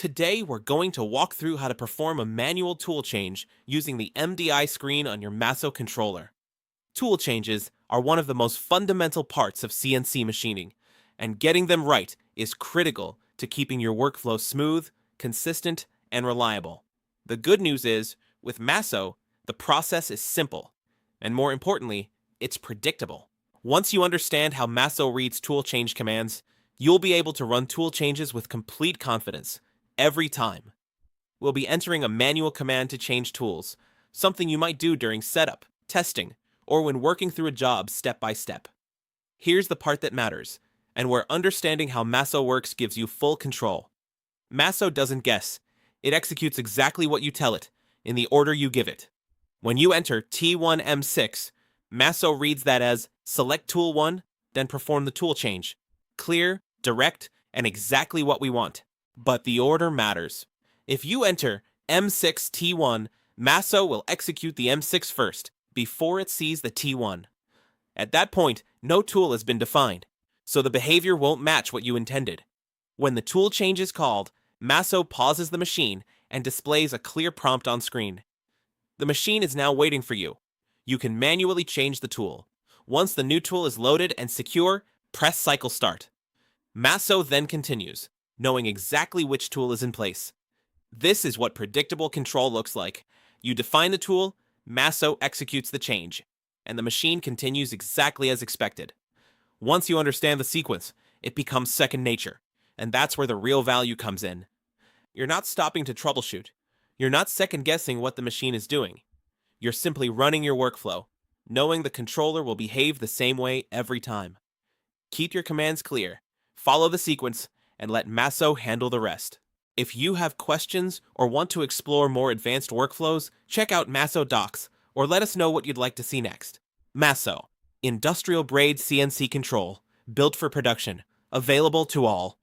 Today, we're going to walk through how to perform a manual tool change using the MDI screen on your MASSO controller. Tool changes are one of the most fundamental parts of CNC machining, and getting them right is critical to keeping your workflow smooth, consistent, and reliable. The good news is, with MASSO, the process is simple, and more importantly, it's predictable. Once you understand how MASSO reads tool change commands, you'll be able to run tool changes with complete confidence every time. We'll be entering a manual command to change tools, something you might do during setup, testing, or when working through a job step by step. Here's the part that matters, and where understanding how MASSO works gives you full control. MASSO doesn't guess. It executes exactly what you tell it, in the order you give it. When you enter T1M6, MASSO reads that as select tool 1, then perform the tool change. Clear, direct, and exactly what we want. But the order matters. If you enter M6T1, MASSO will execute the M6 first, before it sees the T1. At that point, no tool has been defined, so the behavior won't match what you intended. When the tool change is called, MASSO pauses the machine and displays a clear prompt on screen. The machine is now waiting for you. You can manually change the tool. Once the new tool is loaded and secure, press cycle start. MASSO then continues, knowing exactly which tool is in place. This is what predictable control looks like. You define the tool, MASSO executes the change, and the machine continues exactly as expected. Once you understand the sequence, it becomes second nature, and that's where the real value comes in. You're not stopping to troubleshoot. You're not second-guessing what the machine is doing. You're simply running your workflow, knowing the controller will behave the same way every time. Keep your commands clear, follow the sequence, and let MASSO handle the rest. If you have questions or want to explore more advanced workflows, check out MASSO Docs or let us know what you'd like to see next. MASSO, industrial-grade CNC control, built for production, available to all.